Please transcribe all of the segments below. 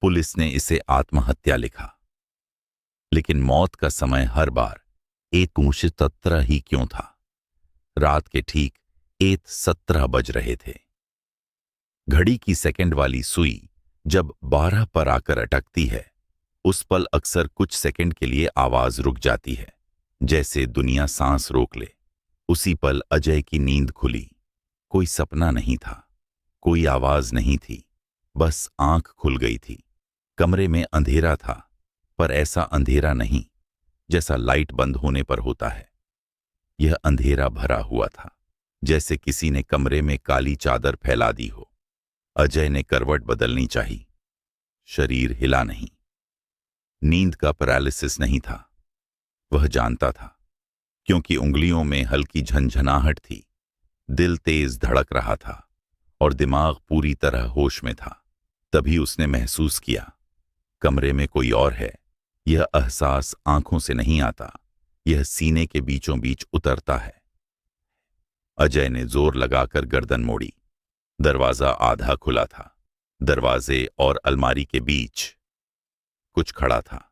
Police ने इसे आत्महत्या लिखा, लेकिन मौत का समय हर बार 1:17 ही क्यों था? रात के ठीक 1:17 बज रहे थे। घड़ी की सेकंड वाली सुई जब 12 पर आकर अटकती है, उस पल अक्सर कुछ सेकंड के लिए आवाज रुक जाती है, जैसे दुनिया सांस रोक ले। उसी पल अजय की नींद खुली। कोई सपना नहीं था, कोई आवाज नहीं थी, बस आंख खुल गई थी। कमरे में अंधेरा था, पर ऐसा अंधेरा नहीं जैसा लाइट बंद होने पर होता है। यह अंधेरा भरा हुआ था, जैसे किसी ने कमरे में काली चादर फैला दी हो। अजय ने करवट बदलनी चाही। शरीर हिला नहीं। नींद का पैरालिसिस नहीं था, वह जानता था, क्योंकि उंगलियों में हल्की झंझनाहट थी। दिल तेज धड़क रहा था और दिमाग पूरी तरह होश में था। तभी उसने महसूस किया, कमरे में कोई और है। यह एहसास आंखों से नहीं आता, यह सीने के बीचों बीच उतरता है। अजय ने जोर लगाकर गर्दन मोड़ी। दरवाजा आधा खुला था। दरवाजे और अलमारी के बीच कुछ खड़ा था।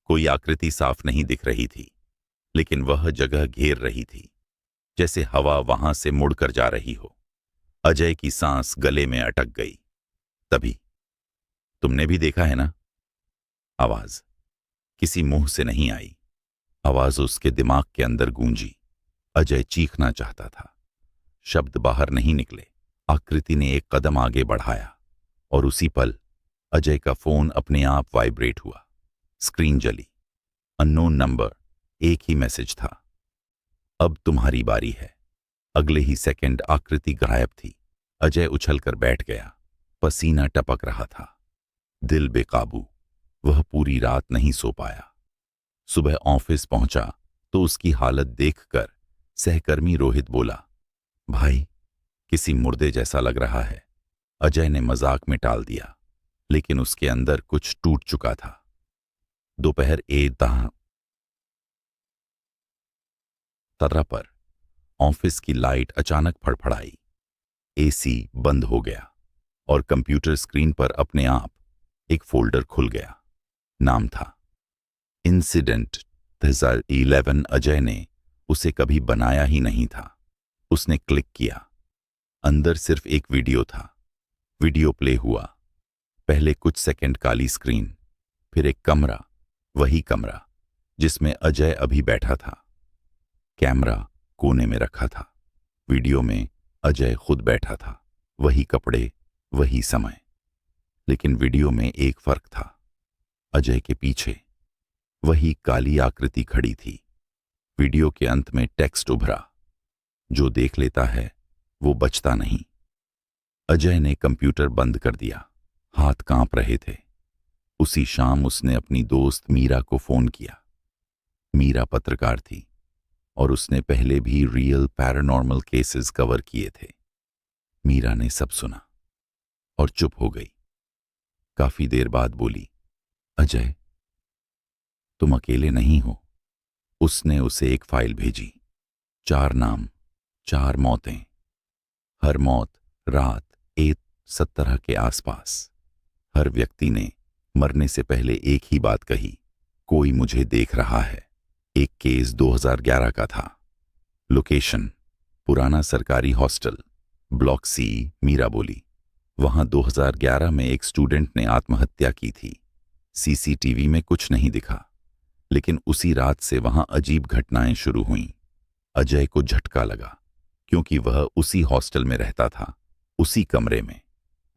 कोई आकृति साफ नहीं दिख रही थी, लेकिन वह जगह घेर रही थी, जैसे हवा वहां से मुड़कर जा रही हो। अजय की सांस गले में अटक गई। तभी, तुमने भी देखा है ना? आवाज किसी मुंह से नहीं आई। आवाज उसके दिमाग के अंदर गूंजी। अजय चीखना चाहता था, शब्द बाहर नहीं निकले। आकृति ने एक कदम आगे बढ़ाया और उसी पल अजय का फोन अपने आप वाइब्रेट हुआ। स्क्रीन जली। Unknown number. एक ही मैसेज था, अब तुम्हारी बारी है। अगले ही सेकंड आकृति गायब थी। अजय उछलकर बैठ गया। पसीना टपक रहा था, दिल बेकाबू। वह पूरी रात नहीं सो पाया। सुबह ऑफिस पहुंचा तो उसकी हालत देखकर सहकर्मी रोहित बोला, भाई, किसी मुर्दे जैसा लग रहा है। अजय ने मजाक में टाल दिया, लेकिन उसके अंदर कुछ टूट चुका था। दोपहर 1:13 पर ऑफिस की लाइट अचानक फड़फड़ाई। एसी बंद हो गया और कंप्यूटर स्क्रीन पर अपने आप एक फोल्डर खुल गया। नाम था इंसिडेंट 2011। अजय ने उसे कभी बनाया ही नहीं था। उसने क्लिक किया। अंदर सिर्फ एक वीडियो था। वीडियो प्ले हुआ। पहले कुछ सेकंड काली स्क्रीन, फिर एक कमरा, वही कमरा जिसमें अजय अभी बैठा था। कैमरा कोने में रखा था। वीडियो में अजय खुद बैठा था, वही कपड़े, वही समय। लेकिन वीडियो में एक फर्क था। अजय के पीछे वही काली आकृति खड़ी थी। वीडियो के अंत में टेक्स्ट उभरा, जो देख लेता है वो बचता नहीं। अजय ने कंप्यूटर बंद कर दिया। हाथ कांप रहे थे। उसी शाम उसने अपनी दोस्त मीरा को फोन किया। मीरा पत्रकार थी और उसने पहले भी रियल पैरानॉर्मल केसेस कवर किए थे। मीरा ने सब सुना और चुप हो गई। काफी देर बाद बोली, अजय, तुम अकेले नहीं हो। उसने उसे एक फाइल भेजी। 4 नाम, 4 मौतें। हर मौत रात 1:17 के आसपास। हर व्यक्ति ने मरने से पहले एक ही बात कही, कोई मुझे देख रहा है। एक केस 2011 का था। लोकेशन पुराना सरकारी हॉस्टल, ब्लॉक सी। मीरा बोली, वहां 2011 में एक स्टूडेंट ने आत्महत्या की थी। सीसीटीवी में कुछ नहीं दिखा, लेकिन उसी रात से वहां अजीब घटनाएं शुरू हुईं। अजय को झटका लगा, क्योंकि वह उसी हॉस्टल में रहता था, उसी कमरे में।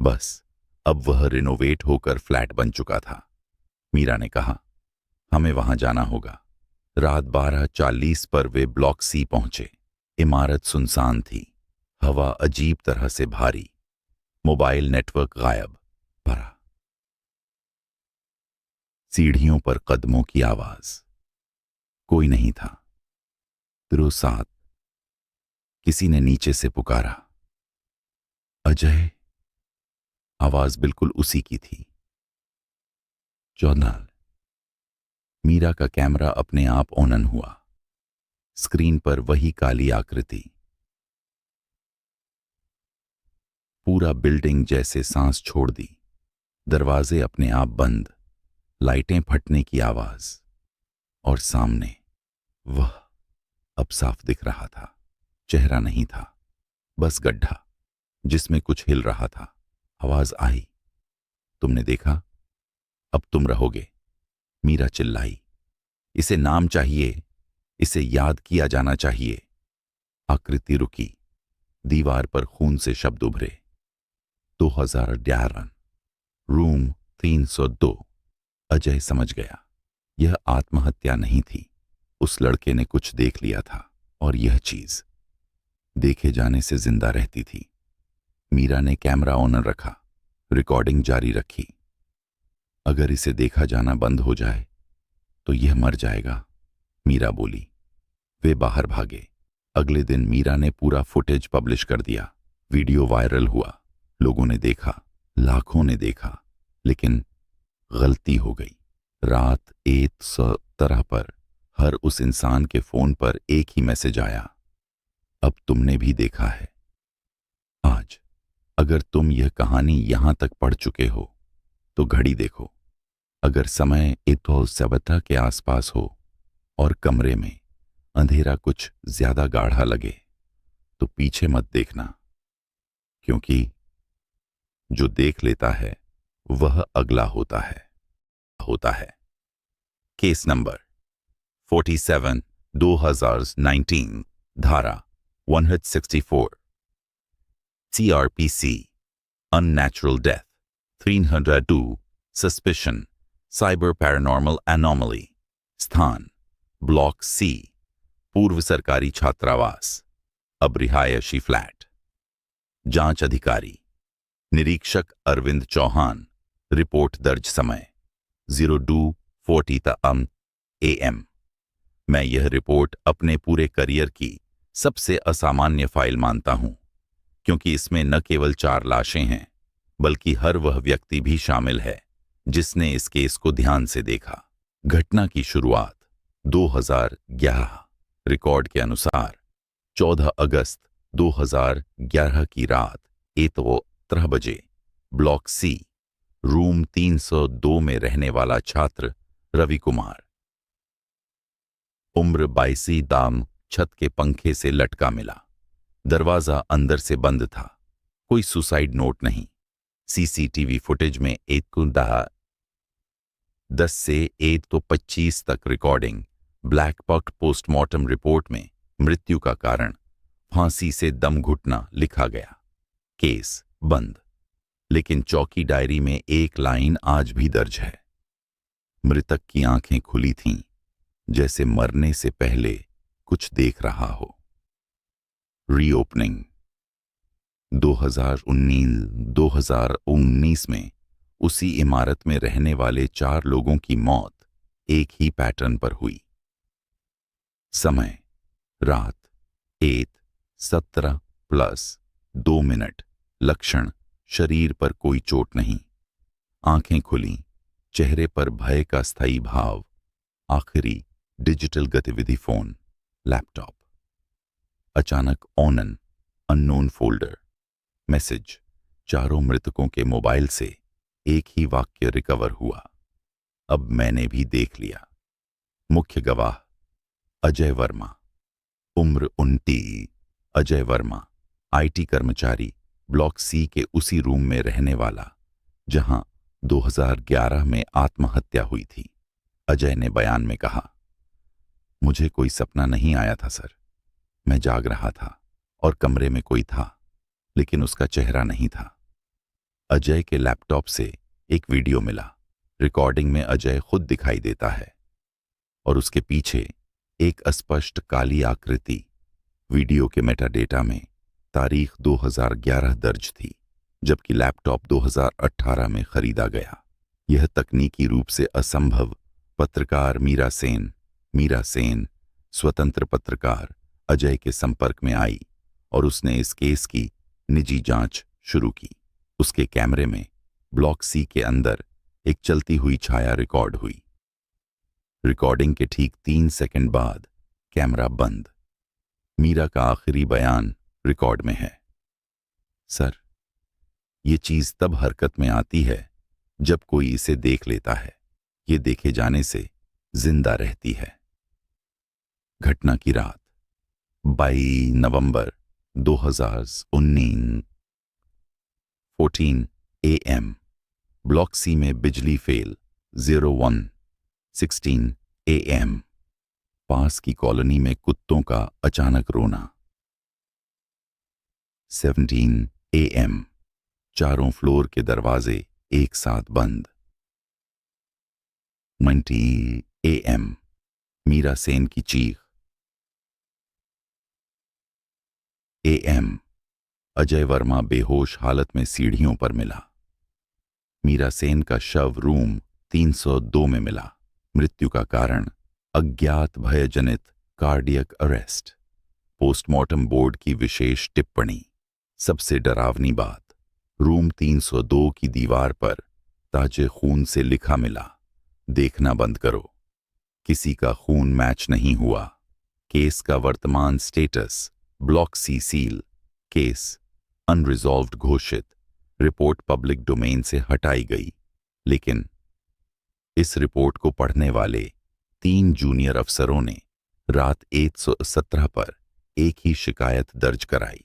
बस अब वह रिनोवेट होकर फ्लैट बन चुका था। मीरा ने कहा, हमें वहां जाना होगा। रात 12:40 पर वे ब्लॉक सी पहुंचे। इमारत सुनसान थी। हवा अजीब तरह से भारी। मोबाइल नेटवर्क गायब। भरा। सीढ़ियों पर कदमों की आवाज। कोई नहीं था। 7। किसी ने नीचे से पुकारा, अजय। आवाज बिल्कुल उसी की थी। 14। मीरा का कैमरा अपने आप ऑन हुआ। स्क्रीन पर वही काली आकृति। पूरा बिल्डिंग जैसे सांस छोड़ दी। दरवाजे अपने आप बंद, लाइटें फटने की आवाज, और सामने वह अब साफ दिख रहा था। चेहरा नहीं था, बस गड्ढा जिसमें कुछ हिल रहा था। आवाज आई, तुमने देखा? अब तुम रहोगे। मीरा चिल्लाई, इसे नाम चाहिए, इसे याद किया जाना चाहिए। आकृति रुकी, दीवार पर खून से शब्द उभरे। 2011, रूम 302। अजय समझ गया, यह आत्महत्या नहीं थी। उस लड़के ने कुछ देख लिया था और यह चीज देखे जाने से जिंदा रहती थी। मीरा ने कैमरा ऑन रखा, रिकॉर्डिंग जारी रखी। अगर इसे देखा जाना बंद हो जाए तो यह मर जाएगा, मीरा बोली। वे बाहर भागे। अगले दिन मीरा ने पूरा फुटेज पब्लिश कर दिया। वीडियो वायरल हुआ, लोगों ने देखा, लाखों ने देखा, लेकिन गलती हो गई। रात 1:17 पर हर उस इंसान के फोन पर एक ही मैसेज आया, अब तुमने भी देखा है। आज अगर तुम यह कहानी यहां तक पढ़ चुके हो तो घड़ी देखो। अगर समय 1:17 के आसपास हो और कमरे में अंधेरा कुछ ज्यादा गाढ़ा लगे तो पीछे मत देखना, क्योंकि जो देख लेता है वह अगला होता है। केस नंबर 47 2019, धारा 164, CRPC, unnatural death 302, suspicion, cyber paranormal anomaly, स्थान ब्लॉक सी, पूर्व सरकारी छात्रावास, अब रिहायशी फ्लैट। जांच अधिकारी निरीक्षक अरविंद चौहान। रिपोर्ट दर्ज समय 02:40 AM। मैं यह रिपोर्ट अपने पूरे करियर की सबसे असामान्य फाइल मानता हूं, क्योंकि इसमें न केवल 4 लाशें हैं, बल्कि हर वह व्यक्ति भी शामिल है जिसने इस केस को ध्यान से देखा। घटना की शुरुआत 2011। रिकॉर्ड के अनुसार 14 अगस्त 2011 की रात 1:13 बजे ब्लॉक सी, रूम 302 में रहने वाला छात्र रवि कुमार, उम्र 22, दाम छत के पंखे से लटका मिला। दरवाजा अंदर से बंद था, कोई सुसाइड नोट नहीं। सीसीटीवी फुटेज में 1:10 से 1:25 तक recording. Black box postmortem report में मृत्यु का कारण फांसी से दम घुटना लिखा गया। केस बंद, लेकिन चौकी डायरी में एक लाइन आज भी दर्ज है। मृतक की आंखें खुली थीं, जैसे मरने से पहले कुछ देख रहा हो। रीओपनिंग 2019 में उसी इमारत में रहने वाले 4 लोगों की मौत एक ही पैटर्न पर हुई। समय रात 1:17+2। लक्षण शरीर पर कोई चोट नहीं, आंखें खुली, चेहरे पर भय का स्थायी भाव। आखिरी डिजिटल गतिविधि फोन, लैपटॉप। अचानक ऑनन अननोन फोल्डर, मैसेज। चारों मृतकों के मोबाइल से एक ही वाक्य रिकवर हुआ, अब मैंने भी देख लिया। मुख्य गवाह अजय वर्मा, उम्र 29। अजय वर्मा आईटी कर्मचारी, ब्लॉक सी के उसी रूम में रहने वाला जहां 2011 में आत्महत्या हुई थी। अजय ने बयान में कहा, मुझे कोई सपना नहीं आया था सर। मैं जाग रहा था और कमरे में कोई था, लेकिन उसका चेहरा नहीं था। अजय के लैपटॉप से एक वीडियो मिला। रिकॉर्डिंग में अजय खुद दिखाई देता है और उसके पीछे एक अस्पष्ट काली आकृति। वीडियो के मेटाडेटा में तारीख 2011 दर्ज थी, जबकि लैपटॉप 2018 में खरीदा गया। यह तकनीकी रूप से असंभव। पत्रकार मीरा सेन स्वतंत्र पत्रकार अजय के संपर्क में आई और उसने इस केस की निजी जांच शुरू की। उसके कैमरे में ब्लॉक सी के अंदर एक चलती हुई छाया रिकॉर्ड हुई। रिकॉर्डिंग के ठीक 3 सेकंड बाद कैमरा बंद। मीरा का आखिरी बयान रिकॉर्ड में है, सर, ये चीज तब हरकत में आती है जब कोई इसे देख लेता है, ये देखे जाने से जिंदा रहती है। घटना की रात 22 नवंबर 2019 14 AM। ब्लॉक सी में बिजली फेल 01 16 AM। पास की कॉलोनी में कुत्तों का अचानक रोना 17 AM। चारों फ्लोर के दरवाजे एक साथ बंद 20 AM। मीरा सेन की चीख AM। अजय वर्मा बेहोश हालत में सीढ़ियों पर मिला। मीरा सेन का शव रूम 302 में मिला। मृत्यु का कारण अज्ञात भयजनित कार्डियक अरेस्ट। पोस्टमार्टम बोर्ड की विशेष टिप्पणी। सबसे डरावनी बात, रूम 302 की दीवार पर ताजे खून से लिखा मिला, देखना बंद करो। किसी का खून मैच नहीं हुआ। केस का वर्तमान status block C seal, case unresolved घोषित। रिपोर्ट पब्लिक डोमेन से हटाई गई, लेकिन इस रिपोर्ट को पढ़ने वाले 3 जूनियर अफसरों ने रात 117 पर एक ही शिकायत दर्ज कराई।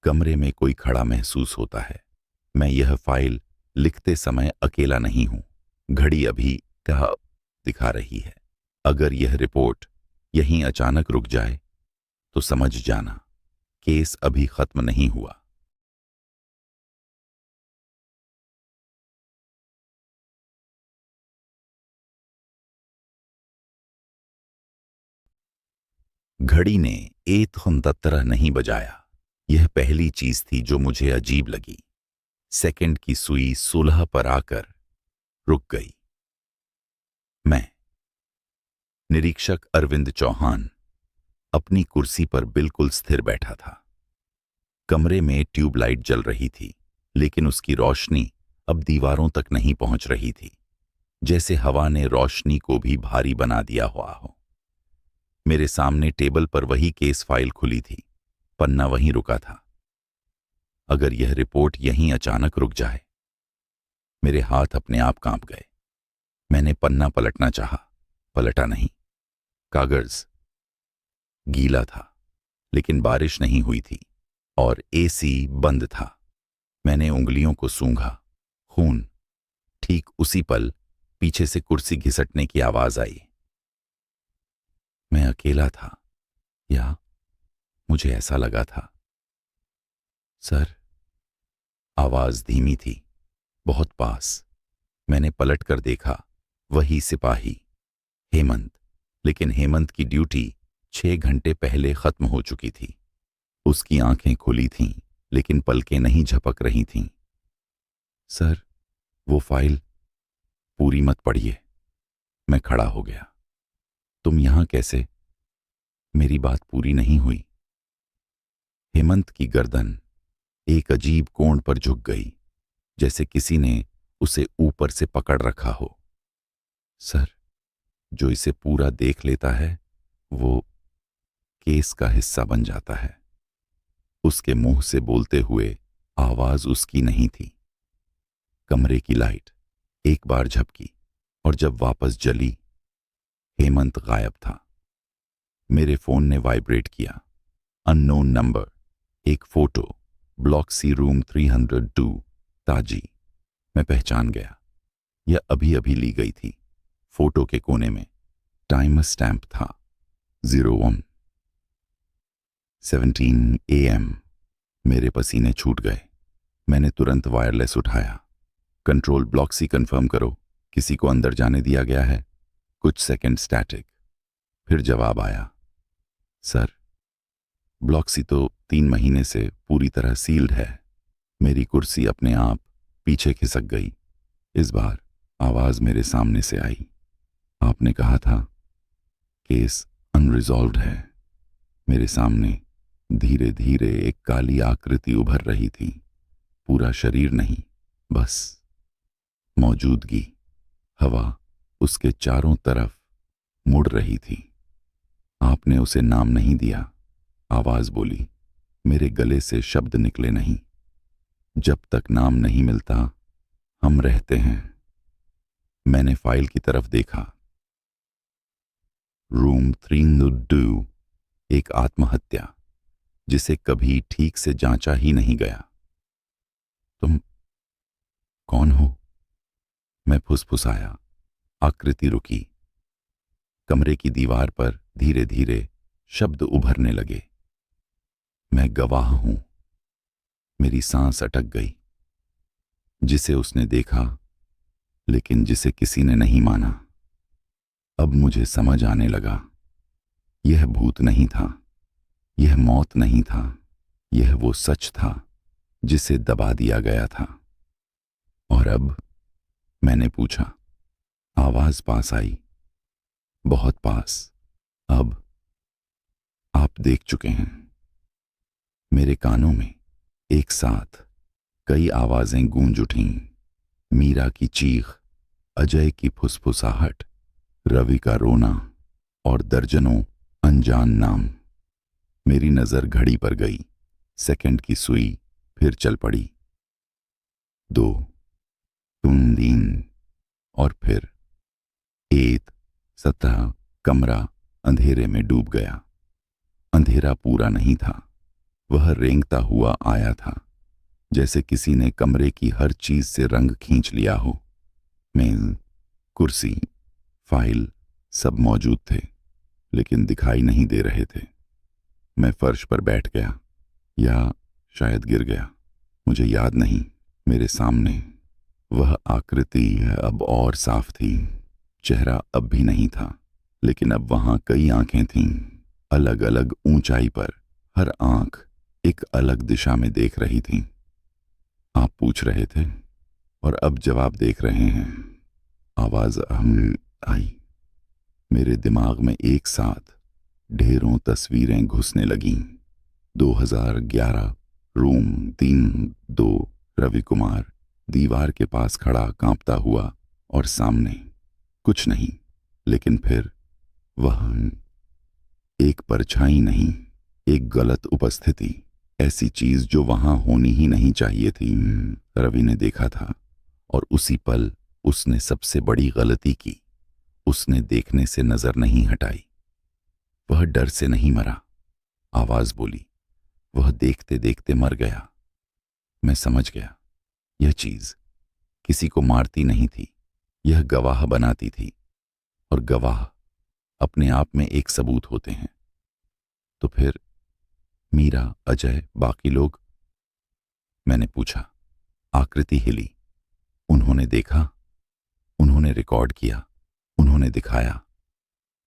कमरे में कोई खड़ा महसूस होता है। मैं यह फाइल लिखते समय अकेला नहीं हूं। घड़ी अभी क्या दिखा रही है। अगर यह रिपोर्ट यहीं अचानक रुक जाए तो समझ जाना, केस अभी खत्म नहीं हुआ। घड़ी ने 1:69 नहीं बजाया। यह पहली चीज थी जो मुझे अजीब लगी। सेकंड की सुई 16 पर आकर रुक गई। मैं, निरीक्षक अरविंद चौहान, अपनी कुर्सी पर बिल्कुल स्थिर बैठा था। कमरे में ट्यूबलाइट जल रही थी, लेकिन उसकी रोशनी अब दीवारों तक नहीं पहुंच रही थी, जैसे हवा ने रोशनी को भी भारी बना दिया हुआ हो। मेरे सामने टेबल पर वही केस फाइल खुली थी, पन्ना वहीं रुका था। अगर यह रिपोर्ट यहीं अचानक रुक जाए। मेरे हाथ अपने आप कांप गए। मैंने पन्ना पलटना चाहा, पलटा नहीं। कागज गीला था, लेकिन बारिश नहीं हुई थी और एसी बंद था। मैंने उंगलियों को सूंघा। खून। ठीक उसी पल पीछे से कुर्सी घिसटने की आवाज आई। मैं अकेला था, या मुझे ऐसा लगा था। सर। आवाज धीमी थी, बहुत पास। मैंने पलट कर देखा, वही सिपाही, हेमंत। लेकिन हेमंत की ड्यूटी 6 घंटे पहले खत्म हो चुकी थी। उसकी आंखें खुली थीं, लेकिन पलकें नहीं झपक रही थीं। सर, वो फाइल पूरी मत पढ़िए। मैं खड़ा हो गया। तुम यहां कैसे? मेरी बात पूरी नहीं हुई। हेमंत की गर्दन एक अजीब कोण पर झुक गई, जैसे किसी ने उसे ऊपर से पकड़ रखा हो। सर, जो इसे पूरा देख लेता है वो केस का हिस्सा बन जाता है। उसके मुंह से बोलते हुए आवाज उसकी नहीं थी। कमरे की लाइट एक बार झपकी और जब वापस जली, हेमंत गायब था। मेरे फोन ने वाइब्रेट किया। Unknown number. एक फोटो। ब्लॉक सी रूम 302, ताजी। मैं पहचान गया। यह अभी अभी ली गई थी। फोटो के कोने में टाइम स्टैंप था। 01 17 AM। मेरे पसीने छूट गए। मैंने तुरंत वायरलेस उठाया। कंट्रोल ब्लॉक सी कंफर्म करो, किसी को अंदर जाने दिया गया है? कुछ सेकंड स्टैटिक, फिर जवाब आया। सर, ब्लॉक सी तो 3 महीने से पूरी तरह सील्ड है। मेरी कुर्सी अपने आप पीछे खिसक गई। इस बार आवाज मेरे सामने से आई। आपने कहा था केस अनरिजॉल्व्ड है। मेरे सामने धीरे धीरे एक काली आकृति उभर रही थी। पूरा शरीर नहीं, बस मौजूदगी। हवा उसके चारों तरफ मुड़ रही थी। आपने उसे नाम नहीं दिया। आवाज बोली। मेरे गले से शब्द निकले नहीं। जब तक नाम नहीं मिलता हम रहते हैं। मैंने फाइल की तरफ देखा। रूम 302, एक आत्महत्या जिसे कभी ठीक से जांचा ही नहीं गया। तुम कौन हो? मैं फुसफुसाया। आकृति रुकी। कमरे की दीवार पर धीरे धीरे शब्द उभरने लगे। मैं गवाह हूं। मेरी सांस अटक गई। जिसे उसने देखा, लेकिन जिसे किसी ने नहीं माना। अब मुझे समझ आने लगा। यह भूत नहीं था, यह मौत नहीं था, यह वो सच था जिसे दबा दिया गया था। और अब? मैंने पूछा। आवाज पास आई, बहुत पास। अब आप देख चुके हैं। मेरे कानों में एक साथ कई आवाजें गूंज उठीं। मीरा की चीख, अजय की फुसफुसाहट, रवि का रोना और दर्जनों अनजान नाम। मेरी नजर घड़ी पर गई। सेकंड की सुई फिर चल पड़ी। 2, 3 और फिर 1, 17। कमरा अंधेरे में डूब गया। अंधेरा पूरा नहीं था, वह रेंगता हुआ आया था, जैसे किसी ने कमरे की हर चीज से रंग खींच लिया हो। मेज, कुर्सी, फाइल सब मौजूद थे, लेकिन दिखाई नहीं दे रहे थे। मैं फर्श पर बैठ गया, या शायद गिर गया, मुझे याद नहीं। मेरे सामने वह आकृति अब और साफ थी। चेहरा अब भी नहीं था, लेकिन अब वहां कई आंखें थीं, अलग अलग ऊंचाई पर। हर आंख एक अलग दिशा में देख रही थी। आप पूछ रहे थे और अब जवाब देख रहे हैं। आवाज आई। मेरे दिमाग में एक साथ ढेरों तस्वीरें घुसने लगीं। 2011, रूम 302, रवि कुमार दीवार के पास खड़ा कांपता हुआ, और सामने कुछ नहीं, लेकिन फिर वह एक परछाई नहीं, एक गलत उपस्थिति, ऐसी चीज जो वहां होनी ही नहीं चाहिए थी। रवि ने देखा था, और उसी पल उसने सबसे बड़ी गलती की। उसने देखने से नजर नहीं हटाई। वह डर से नहीं मरा, आवाज बोली, वह देखते देखते मर गया। मैं समझ गया, यह चीज किसी को मारती नहीं थी, यह गवाह बनाती थी, और गवाह अपने आप में एक सबूत होते हैं। तो फिर मीरा, अजय, बाकी लोग? मैंने पूछा। आकृति हिली। उन्होंने देखा, उन्होंने रिकॉर्ड किया, उन्होंने दिखाया।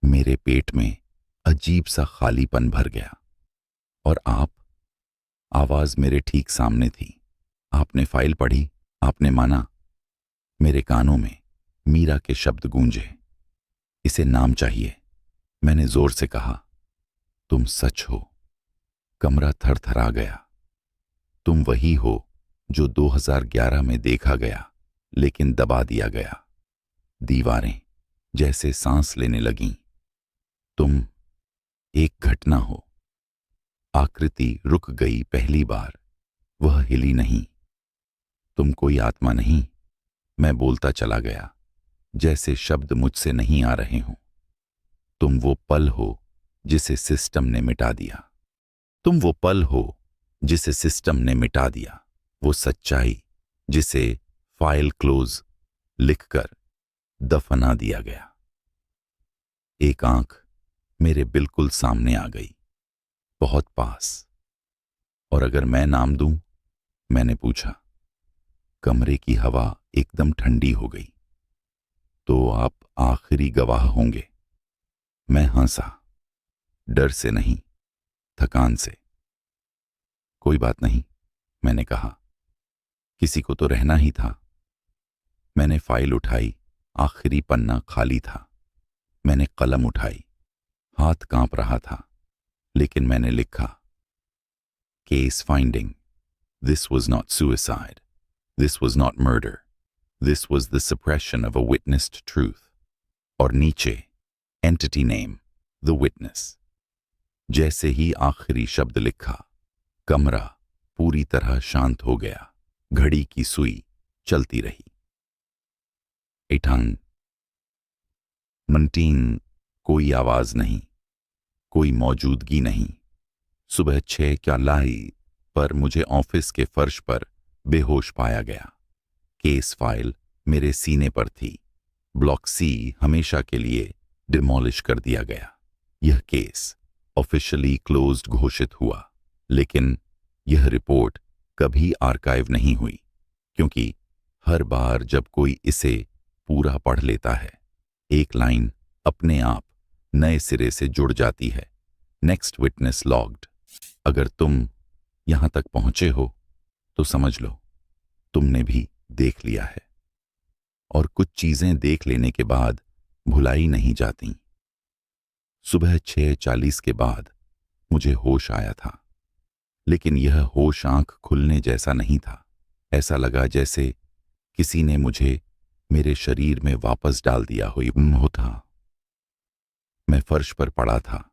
मेरे पेट में अजीब सा खालीपन भर गया। और आप? आवाज मेरे ठीक सामने थी। आपने फाइल पढ़ी, आपने माना। मेरे कानों में मीरा के शब्द गूंजे। इसे नाम चाहिए, मैंने जोर से कहा। तुम सच हो। कमरा थरथरा गया। तुम वही हो जो 2011 में देखा गया, लेकिन दबा दिया गया। दीवारें जैसे सांस लेने लगीं। तुम एक घटना हो। आकृति रुक गई पहली बार। वह हिली नहीं। तुम कोई आत्मा नहीं। मैं बोलता चला गया, जैसे शब्द मुझसे नहीं आ रहे हों। तुम वो पल हो जिसे सिस्टम ने मिटा दिया। तुम वो पल हो जिसे सिस्टम ने मिटा दिया। वो सच्चाई जिसे फाइल क्लोज लिखकर दफना दिया गया। एक आंख मेरे बिल्कुल सामने आ गई, बहुत पास। और अगर मैं नाम दूं? मैंने पूछा। कमरे की हवा एकदम ठंडी हो गई। तो आप आखिरी गवाह होंगे। मैं हंसा, डर से नहीं, थकान से। कोई बात नहीं, मैंने कहा, किसी को तो रहना ही था। मैंने फाइल उठाई। आखिरी पन्ना खाली था। मैंने कलम उठाई। हाथ कांप रहा था, लेकिन मैंने लिखा, case finding, this was not suicide, this was not murder, this was the suppression of a witnessed truth. और नीचे एंटिटी नेम, द विटनेस। जैसे ही आखिरी शब्द लिखा, कमरा पूरी तरह शांत हो गया। घड़ी की सुई चलती रही। एठांग मंटीन, कोई आवाज नहीं, कोई मौजूदगी नहीं। सुबह 6 क्या लाई पर मुझे ऑफिस के फर्श पर बेहोश पाया गया। केस फाइल मेरे सीने पर थी। ब्लॉक सी हमेशा के लिए डिमोलिश कर दिया गया। यह केस ऑफिशियली क्लोज्ड घोषित हुआ, लेकिन यह रिपोर्ट कभी आर्काइव नहीं हुई, क्योंकि हर बार जब कोई इसे पूरा पढ़ लेता है, एक लाइन अपने आप नए सिरे से जुड़ जाती है। Next witness logged. अगर तुम यहां तक पहुंचे हो तो समझ लो तुमने भी देख लिया है, और कुछ चीजें देख लेने के बाद भुलाई नहीं जाती। सुबह 6:40 के बाद मुझे होश आया था, लेकिन यह होश आंख खुलने जैसा नहीं था। ऐसा लगा जैसे किसी ने मुझे मेरे शरीर में वापस डाल दिया होता। मैं फर्श पर पड़ा था,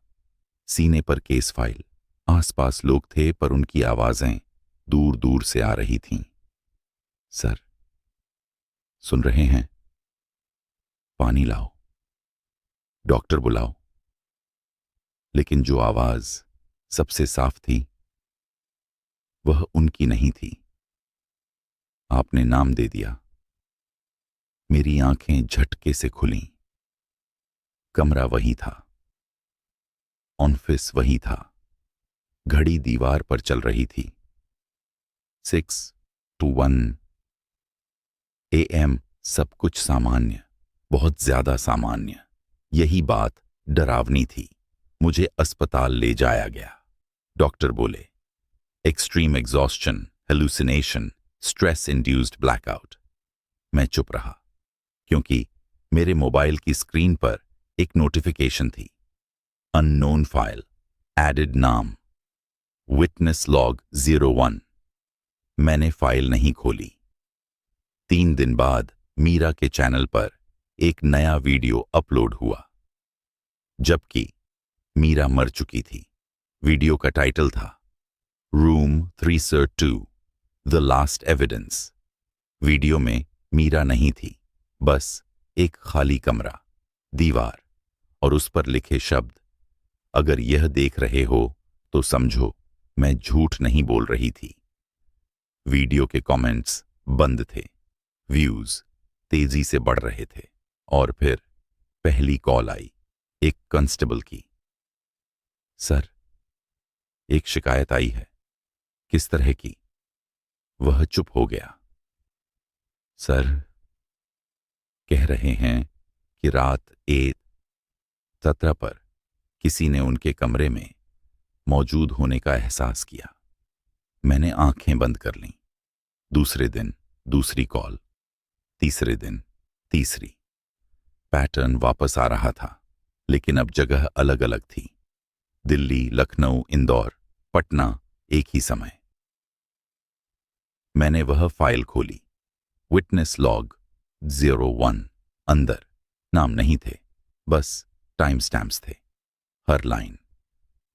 सीने पर केस फाइल। आसपास लोग थे, पर उनकी आवाजें दूर दूर से आ रही थीं। सर, सुन रहे हैं? पानी लाओ, डॉक्टर बुलाओ। लेकिन जो आवाज सबसे साफ थी वह उनकी नहीं थी। आपने नाम दे दिया। मेरी आंखें झटके से खुलीं। कमरा वही था, ऑफिस वही था, घड़ी दीवार पर चल रही थी। 6:01 AM। सब कुछ सामान्य, बहुत ज्यादा सामान्य। यही बात डरावनी थी। मुझे अस्पताल ले जाया गया। डॉक्टर बोले, extreme exhaustion, hallucination, stress induced blackout. मैं चुप रहा, क्योंकि मेरे मोबाइल की स्क्रीन पर एक नोटिफिकेशन थी। अननोन फाइल, एडेड नाम, विटनेस लॉग 01। मैंने फाइल नहीं खोली। 3 दिन बाद मीरा के चैनल पर एक नया वीडियो अपलोड हुआ, जबकि मीरा मर चुकी थी। वीडियो का टाइटल था room 302, the last evidence. Video में मीरा नहीं थी, बस एक खाली कमरा, दीवार और उस पर लिखे शब्द। अगर यह देख रहे हो तो समझो मैं झूठ नहीं बोल रही थी। वीडियो के कमेंट्स बंद थे, व्यूज तेजी से बढ़ रहे थे, और फिर पहली कॉल आई, एक कांस्टेबल की। सर, एक शिकायत आई है। किस तरह की? वह चुप हो गया। सर, कह रहे हैं कि रात 1:17 पर किसी ने उनके कमरे में मौजूद होने का एहसास किया। मैंने आंखें बंद कर लीं। दूसरे दिन दूसरी कॉल, तीसरे दिन तीसरी। पैटर्न वापस आ रहा था, लेकिन अब जगह अलग अलग थी। दिल्ली, लखनऊ, इंदौर, पटना, एक ही समय। मैंने वह फाइल खोली। Witness log 01। अंदर नाम नहीं थे, बस टाइम स्टैम्प्स थे। हर लाइन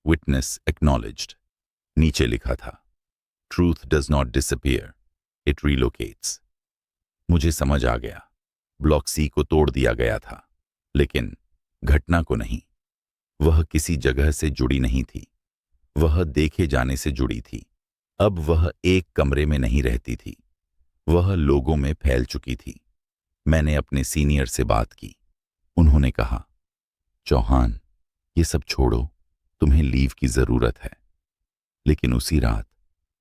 विटनेस एक्नॉलेज्ड। नीचे लिखा था, truth does not disappear, it relocates. मुझे समझ आ गया, ब्लॉक सी को तोड़ दिया गया था, लेकिन घटना को नहीं। वह किसी जगह से जुड़ी नहीं थी, वह देखे जाने से जुड़ी थी। अब वह एक कमरे में नहीं रहती थी, वह लोगों में फैल चुकी थी। मैंने अपने सीनियर से बात की। उन्होंने कहा, चौहान, ये सब छोड़ो, तुम्हें लीव की जरूरत है। लेकिन उसी रात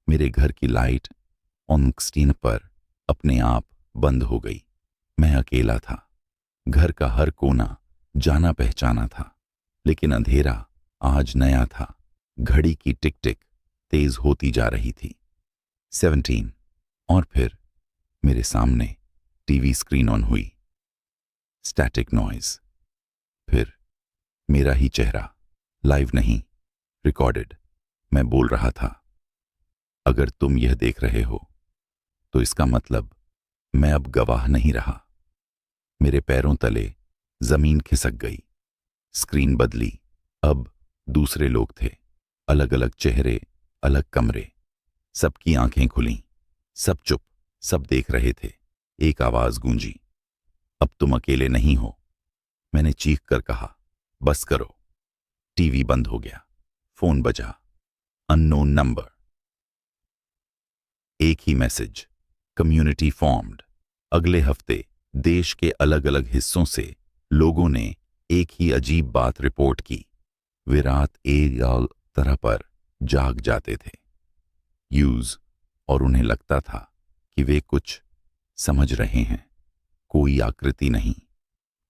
मेरे घर की लाइट ऑन स्क्रीन पर अपने आप बंद हो गई। मैं अकेला था। घर का हर कोना जाना पहचाना था, लेकिन अंधेरा आज नया था। घड़ी की टिक टिक तेज होती जा रही थी। 17। और फिर मेरे सामने टीवी स्क्रीन ऑन हुई। Static noise. फिर मेरा ही चेहरा, लाइव नहीं, रिकॉर्डेड। मैं बोल रहा था, अगर तुम यह देख रहे हो तो इसका मतलब मैं अब गवाह नहीं रहा। मेरे पैरों तले जमीन खिसक गई। स्क्रीन बदली। अब दूसरे लोग थे, अलग अलग चेहरे, अलग कमरे। सबकी आंखें खुलीं। सब चुप, सब देख रहे थे। एक आवाज गूंजी, अब तुम अकेले नहीं हो। मैंने चीख कर कहा, बस करो। टीवी बंद हो गया। फोन बजा। Unknown number. एक ही मैसेज, कम्युनिटी फॉर्म्ड। अगले हफ्ते देश के अलग अलग हिस्सों से लोगों ने एक ही अजीब बात रिपोर्ट की। वे रात एक तरह पर जाग जाते थे यूज, और उन्हें लगता था कि वे कुछ समझ रहे हैं। कोई आकृति नहीं,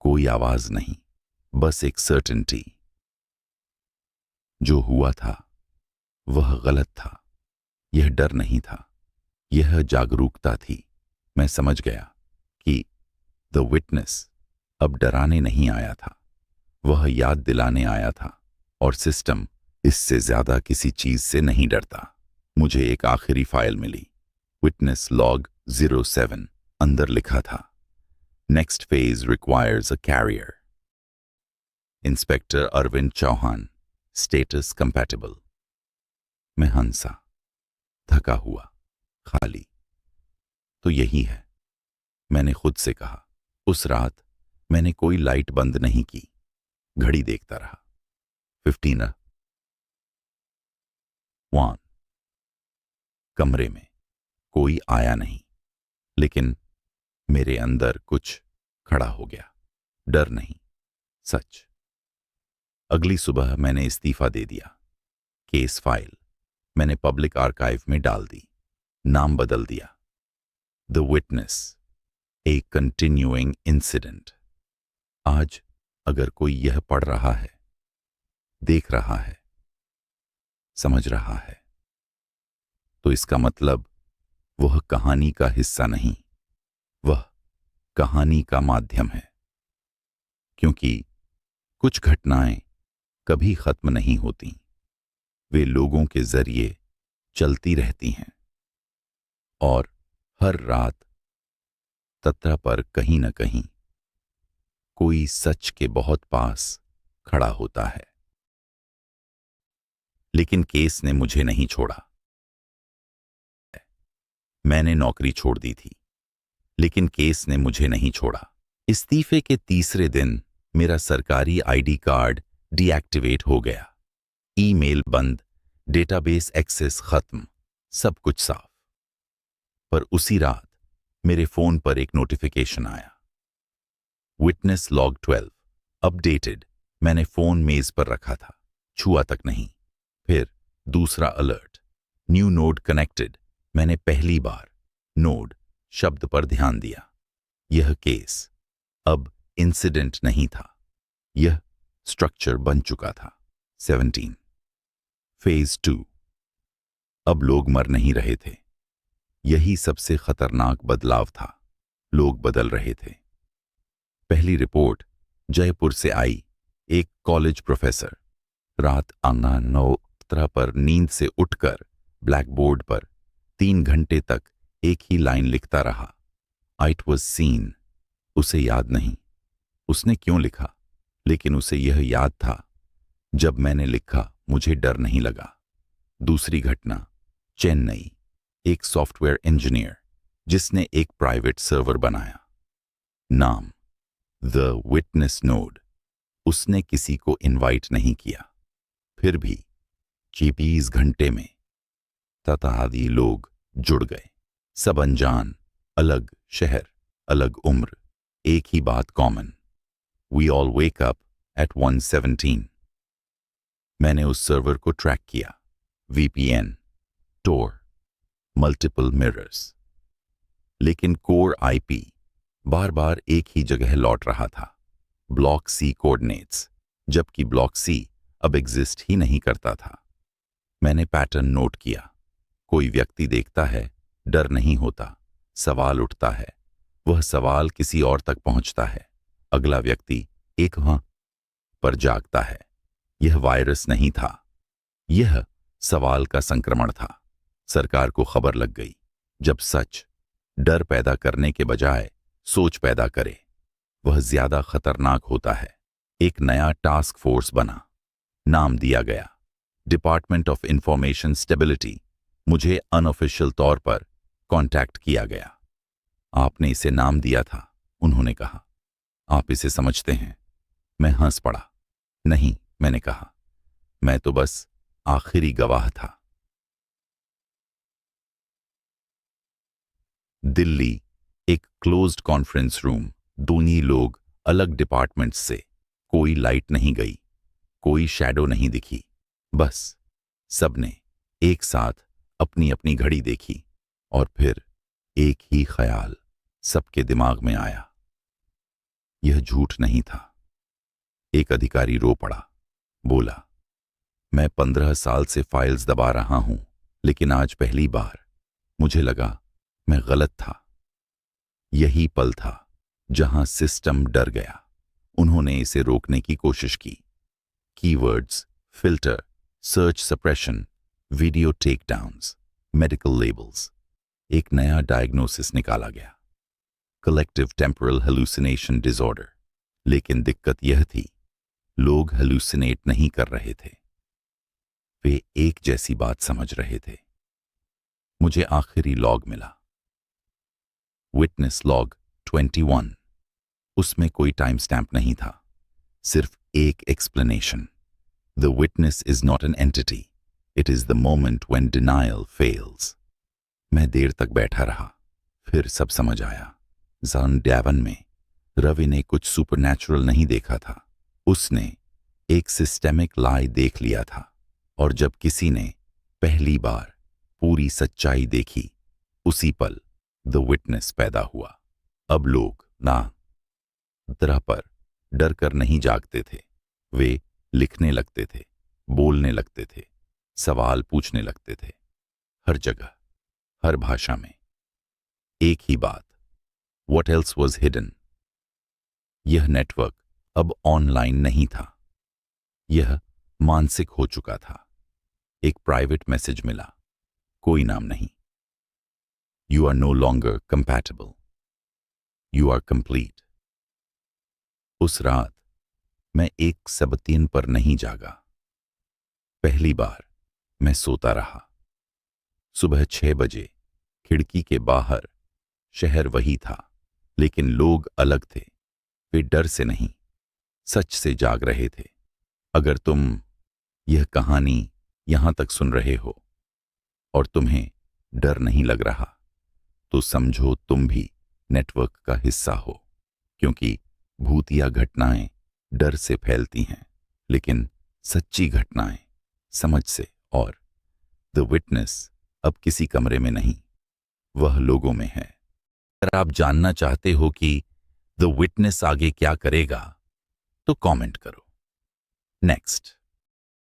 कोई आवाज नहीं, बस एक सर्टेनिटी। जो हुआ था वह गलत था। यह डर नहीं था, यह जागरूकता थी। मैं समझ गया कि द विटनेस अब डराने नहीं आया था, वह याद दिलाने आया था। और सिस्टम इससे ज्यादा किसी चीज से नहीं डरता। मुझे एक आखिरी फाइल मिली, विटनेस लॉग 07। अंदर लिखा था, next phase requires a carrier. Inspector Arvind Chauhan, status compatible. मैं हंसा, थका हुआ, खाली। तो यही है, मैंने खुद से कहा। उस रात मैंने कोई लाइट बंद नहीं की, घड़ी देखता रहा। 15:01। कमरे में कोई आया नहीं, लेकिन मेरे अंदर कुछ खड़ा हो गया। डर नहीं, सच। अगली सुबह मैंने इस्तीफा दे दिया। केस फाइल मैंने पब्लिक आर्काइव में डाल दी, नाम बदल दिया, the witness, A continuing incident. आज अगर कोई यह पढ़ रहा है, देख रहा है, समझ रहा है, तो इसका मतलब वह कहानी का हिस्सा नहीं, वह कहानी का माध्यम है। क्योंकि कुछ घटनाएं कभी खत्म नहीं होती, वे लोगों के जरिए चलती रहती हैं। और हर रात तत्रा पर कहीं न कहीं कोई सच के बहुत पास खड़ा होता है। लेकिन केस ने मुझे नहीं छोड़ा। मैंने नौकरी छोड़ दी थी, लेकिन केस ने मुझे नहीं छोड़ा। इस्तीफे के तीसरे दिन मेरा सरकारी आईडी कार्ड डीएक्टिवेट हो गया। ईमेल बंद, डेटाबेस एक्सेस खत्म, सब कुछ साफ। पर उसी रात मेरे फोन पर एक नोटिफिकेशन आया, विटनेस लॉग 12 अपडेटेड। मैंने फोन मेज पर रखा था, छुआ तक नहीं। फिर दूसरा अलर्ट, न्यू नोड कनेक्टेड। मैंने पहली बार नोड शब्द पर ध्यान दिया। यह केस अब इंसिडेंट नहीं था, यह स्ट्रक्चर बन चुका था। 17 फेज 2। अब लोग मर नहीं रहे थे। यही सबसे खतरनाक बदलाव था, लोग बदल रहे थे। पहली रिपोर्ट जयपुर से आई। एक कॉलेज प्रोफेसर रात 9 पर नींद से उठकर ब्लैक बोर्ड पर 3 घंटे तक एक ही लाइन लिखता रहा, इट वॉज सीन। उसे याद नहीं उसने क्यों लिखा, लेकिन उसे यह याद था, जब मैंने लिखा मुझे डर नहीं लगा। दूसरी घटना चेन्नई, एक सॉफ्टवेयर इंजीनियर जिसने एक प्राइवेट सर्वर बनाया, नाम द विटनेस नोड। उसने किसी को इनवाइट नहीं किया, फिर भी 24 घंटे में ततादी लोग जुड़ गए। सब अनजान, अलग शहर, अलग उम्र, एक ही बात common, we all wake up at 1:17। मैंने उस सर्वर को ट्रैक किया, वीपीएन, टोर, मल्टीपल मिरर्स, लेकिन कोर आईपी बार बार एक ही जगह लौट रहा था, ब्लॉक सी कोऑर्डिनेट्स, जबकि ब्लॉक सी अब एग्जिस्ट ही नहीं करता था। मैंने पैटर्न नोट किया, कोई व्यक्ति देखता है, डर नहीं होता, सवाल उठता है, वह सवाल किसी और तक पहुंचता है, अगला व्यक्ति एक वहां पर जागता है। यह वायरस नहीं था, यह सवाल का संक्रमण था। सरकार को खबर लग गई, जब सच डर पैदा करने के बजाय सोच पैदा करे, वह ज्यादा खतरनाक होता है। एक नया टास्क फोर्स बना, नाम दिया गया डिपार्टमेंट ऑफ इंफॉर्मेशन स्टेबिलिटी। मुझे अनऑफिशियल तौर पर कांटेक्ट किया गया। आपने इसे नाम दिया था, उन्होंने कहा। आप इसे समझते हैं? मैं हंस पड़ा। नहीं, मैंने कहा, मैं तो बस आखिरी गवाह था। दिल्ली, एक क्लोज्ड कॉन्फ्रेंस रूम, दोनों लोग अलग डिपार्टमेंट्स से। कोई लाइट नहीं गई, कोई शैडो नहीं दिखी, बस सबने एक साथ अपनी अपनी घड़ी देखी और फिर एक ही ख्याल सबके दिमाग में आया। यह झूठ नहीं था। एक अधिकारी रो पड़ा, बोला, मैं 15 साल से फाइल्स दबा रहा हूं, लेकिन आज पहली बार मुझे लगा मैं गलत था। यही पल था जहां सिस्टम डर गया। उन्होंने इसे रोकने की कोशिश की। Keywords, filter, search suppression, video takedowns, medical labels. एक नया डायग्नोसिस निकाला गया, कलेक्टिव टेम्पोरल हेलुसिनेशन डिसऑर्डर। लेकिन दिक्कत यह थी, लोग हेलुसिनेट नहीं कर रहे थे, वे एक जैसी बात समझ रहे थे। मुझे आखिरी लॉग मिला, विटनेस लॉग 21। उसमें कोई टाइम स्टैंप नहीं था, सिर्फ एक explanation. The witness is not an entity, it is the moment when denial fails. मैं देर तक बैठा रहा, फिर सब समझ आया। ज़न डेवन में रवि ने कुछ सुपरनैचुरल नहीं देखा था, उसने एक सिस्टेमिक लाई देख लिया था। और जब किसी ने पहली बार पूरी सच्चाई देखी, उसी पल द विटनेस पैदा हुआ। अब लोग ना तरह पर डर कर नहीं जागते थे, वे लिखने लगते थे, बोलने लगते थे, सवाल पूछने लगते थे। हर जगह, हर भाषा में एक ही बात, व्हाट एल्स वाज हिडन। यह नेटवर्क अब ऑनलाइन नहीं था, यह मानसिक हो चुका था। एक प्राइवेट मैसेज मिला, कोई नाम नहीं। You are no longer compatible, you are complete. उस रात मैं एक सबतीन पर नहीं जागा। पहली बार मैं सोता रहा। सुबह 6 बजे खिड़की के बाहर शहर वही था, लेकिन लोग अलग थे। वे डर से नहीं, सच से जाग रहे थे। अगर तुम यह कहानी यहां तक सुन रहे हो और तुम्हें डर नहीं लग रहा, तो समझो तुम भी नेटवर्क का हिस्सा हो। क्योंकि भूतिया घटनाएं डर से फैलती हैं, लेकिन सच्ची घटनाएं समझ से। और द विटनेस अब किसी कमरे में नहीं, वह लोगों में है। अगर आप जानना चाहते हो कि द विटनेस आगे क्या करेगा, तो कमेंट करो। नेक्स्ट।